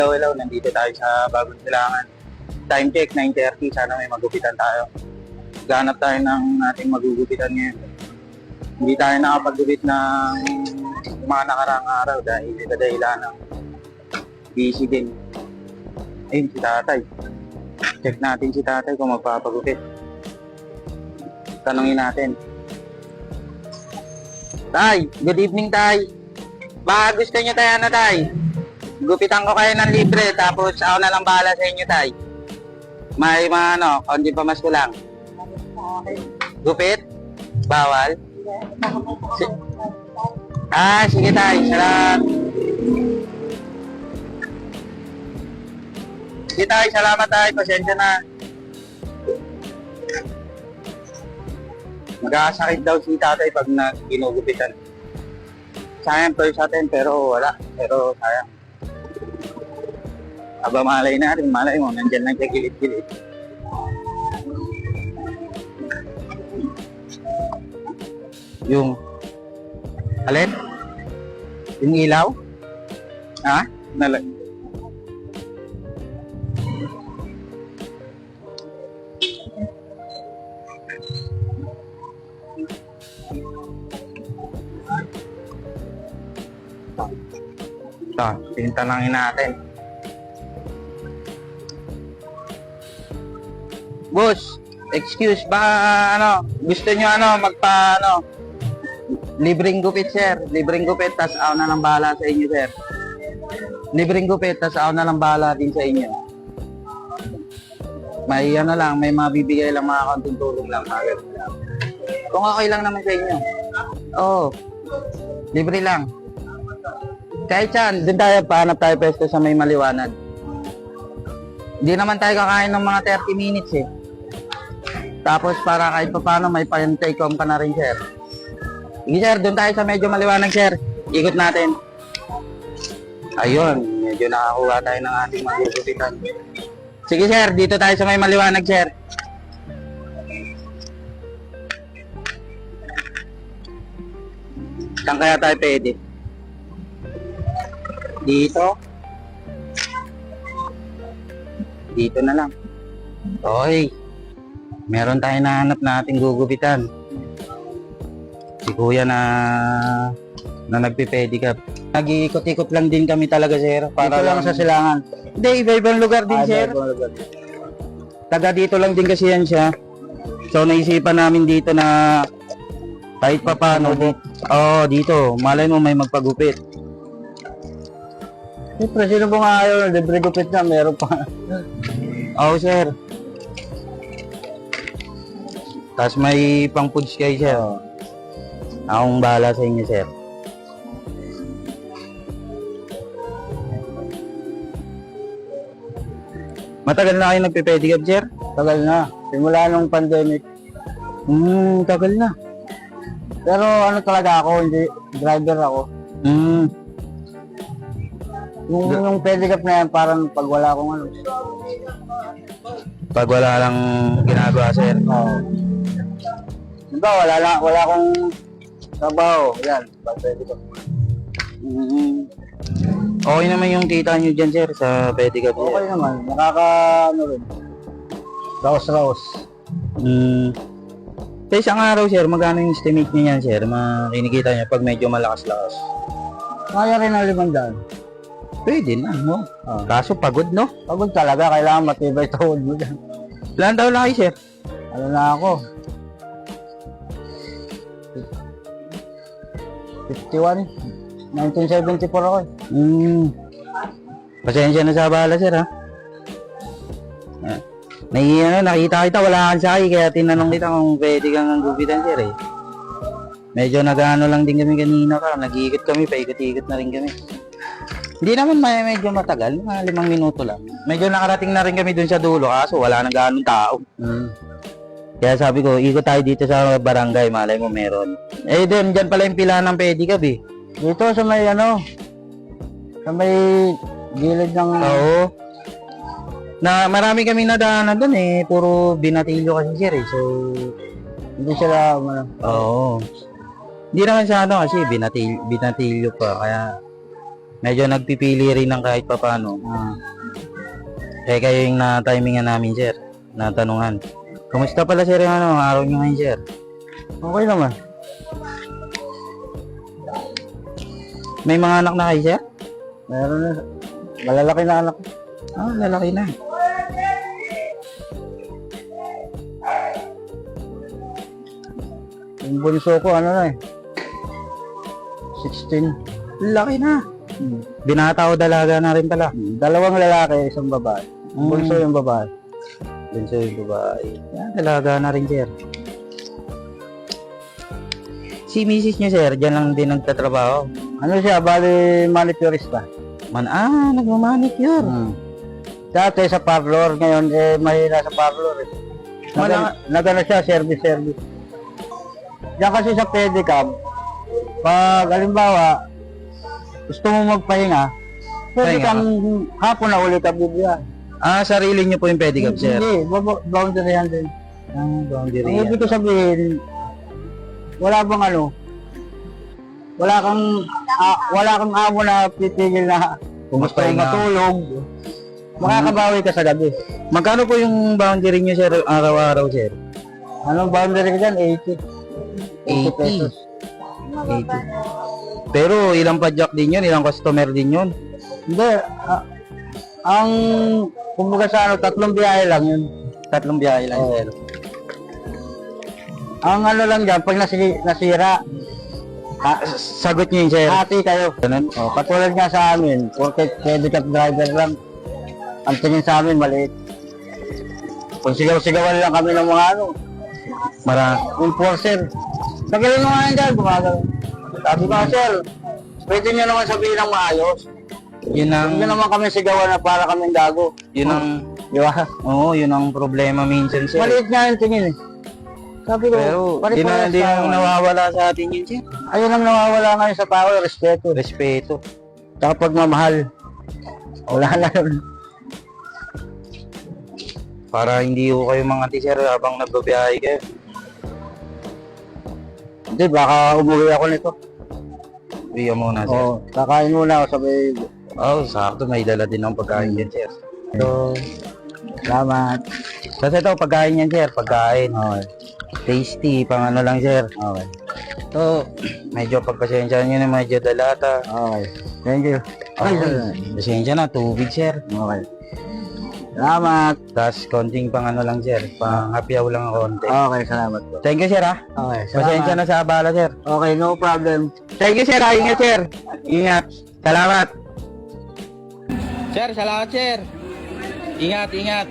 Hello, nandito tayo sa Bagong Silangan. Time check, 9:30. Sana may magupitan tayo. Ganap tayo ng ating magugupitan ngayon. Hindi tayo nakapagupit ng mga nakaraang araw dahil kadahilan ng busy din. Ayun, si tatay. Check natin si tatay kung magpapagupit. Tanungin natin. Tay, good evening tay. Baka gusto nyo tayo na tay? Gupitan ko kayo ng libre, tapos ako na lang bahala sa inyo, tay. May mga konti pa mas ko lang. Gupit? Bawal? Sige, tay. Salamat. Sige, tay. Salamat, tay. Pasensya na. Magkakasakit daw si tatay pag ginugupitan. Sayang to sa atin, pero wala. Pero sayang. Aba, malay natin, malay mo, nandyan lang sa gilid-gilid. Yung, alin? Yung ilaw? Ha? Ito, tintalangin natin. Boss, excuse ba gusto nyo libreng gupit sir, libreng gupit, tas ako na lang bahala sa inyo sir. Libreng gupit, tas ako na lang bahala din sa inyo. May may mabibigay lang mga konting tulong lang, mga ganun lang. Kung okay lang naman sa inyo. Oo, libre lang. Kahit saan, dun tayo, pahanap tayo pwesto sa may maliwanag. Hindi naman tayo kakain ng mga 30 minutes eh. Tapos para kahit pa paano may pa-take home ka na rin, sir. Sige, sir. Doon tayo sa medyo maliwanag, sir. Ikot natin. Ayun. Medyo nakakuha tayo ng ating magugupitan. Sige, sir. Dito tayo sa may maliwanag, sir. Saan kaya tayo pwede? Dito. Dito na lang. Okay. Meron tayong nahanap na ating gugupitan. Si kuya na nagpipedicab. Nag-iikot-ikot lang din kami talaga, sir. Para dito lang sa Silangan. Hindi, iba-ibang lugar din, sir. Taga dito lang din kasi yan siya. So, naisipan namin dito na kahit pa paano. Dito. Malay mo may magpagupit. Siyempre, sino po nga ayaw? Libre gupit na, meron pa. Sir. Tapos may pang-foods kayo, sir. Akong bahala sa inyo, sir. Matagal na kayo nagpipedicab, sir? Tagal na. Simula nung pandemic. Tagal na. Pero talaga ako, hindi driver ako. Yung pedicab na yan, parang pag wala akong Pag wala lang ginagawa, sir. Diba, wala akong trabaho. Yan, pag pedicab. Okay naman yung kita nyo dyan, sir, sa pedicab. Okay naman. Rin. Raos. Sa isang araw, sir, magkano yung estimate nyo yan, sir? Kinikita nyo pag medyo malakas-lakas. Kaya rin ang 500. Pwede na, no? Kaso pagod, no? Pagod talaga. Kailangan matibay tuhod mo dyan. Ilan taon lang kayo, sir? Ano na ako? 51. 1974 ako eh. Pasensya na sa bala, sir, ha? Nakita kita, wala kang sakay, kaya tinanong kita kung pwede kang gupitan, sir, eh. Medyo nag-ano lang din kami kanina ka. Nag-iikot kami, paikot-ikot na rin kami. Hindi naman medyo matagal, mga 5 minuto lang. Medyo nakarating na rin kami dun sa dulo, kaso wala nang ganong tao. Kaya sabi ko, ikot tayo dito sa barangay, malay mo meron. Dyan pala yung pila ng pedicab, eh. Dito sa may sa may gilid ng... Oo. Na marami kami nadaanan doon eh, puro binatilyo kasi sir eh. So hindi sila Oo. Hindi naman sa kasi binatilyo pa kaya medyo nagpipili rin ng kahit papano. Eh kayo yung na-timingan namin, sir. Natanungan. Kumusta pala, sir, yung ano, araw nyo ngayon, sir? Okay naman. May mga anak na kayo, sir? Meron na. Malalaki na anak. Ah, lalaki na. Yung bunso ko, ano na eh. 16. Laki na. Binata o dalaga na rin pala. Dalawang lalaki, isang babae. Bunso yung babae. Dun sa babae. Yan, dalaga na rin, sir. Si misis niyo, sir, dyan lang din nagtatrabaho. Ano siya, bali manicurista. Nagmamanicure. Dati sa parlor, ngayon eh mahina sa parlor eh. Nagano siya, service. Diyan kasi sa pedicab, pag halimbawa, gusto mo magpahinga, pwede Pahinga kang hapon na uli ka bibya. Ah, sarili niyo po yung pedicab, sir. Hindi, boundary yan din. Boundary Ang yan. ibig ko sabihin, wala bang ano, wala kang amo na pipigil na kung gusto mo Magpahinga. matulog, makakabawi ka sa gabi. Magkano po yung boundary niyo, sir, araw-araw, sir? Anong boundary ka dyan? 80 pesos. 80. Pero ilang padjak din yun, ilang customer din yun. Hindi, ang kumbaga sa ano, 3 biyahe lang yun. 3 biyahe lang, Oo. sir. Ang ano lang dyan, pag nasira, Sagot niyo yun, sir. hati kayo. Ganun? Katulad nga sa amin, porque pedicab driver lang, ang tingin sa amin maliit. Kung sigaw-sigawan lang kami ng mga ano, enforcer. Tagalan mo nga yan dyan, bumagal. Sabi ko, sir, pwede nyo naman sabihin ng maayos. Yun ang, Hindi naman kami sigawan na para kaming gago. yun ang, Di ba? oo, yun ang problema minsan, sir. Maliit nga yung tingin eh. Sabi ko, Pero, di na, pare-parehas di na tayo. nawawala sa atin yun, sir. Ayun ang nawawala ngayon sa tao, respeto. Respeto. Tsaka pagmamahal. Wala na yun. Para hindi ko kayo mga sir habang nagbabiyahe kayo. Hindi, baka umuwi ako nito. Bigyan muna, sir. Oo, kakain muna ako sabay. Oh, sakto. May dala din ng pagkain yan, sir. So, salamat. Kasi ito, pagkain yan, sir. Pagkain. Okay. Tasty. Pang ano lang, sir. Okay. So, medyo pagpasensya nyo na medyo dalata. Okay. Thank you. Okay. Pasensya na. Tubig, sir. Okay. Salamat. Tapos, konting pang ano lang, sir. Pang happy hour lang ang konti. Okay, salamat po. Thank you, sir, ha. Okay, Pasensya na sa abala, sir. Okay, no problem. Thank you, sir, ha. Ingat, sir. Ingat. Salamat. Sir, salamat, sir. Ingat, ingat.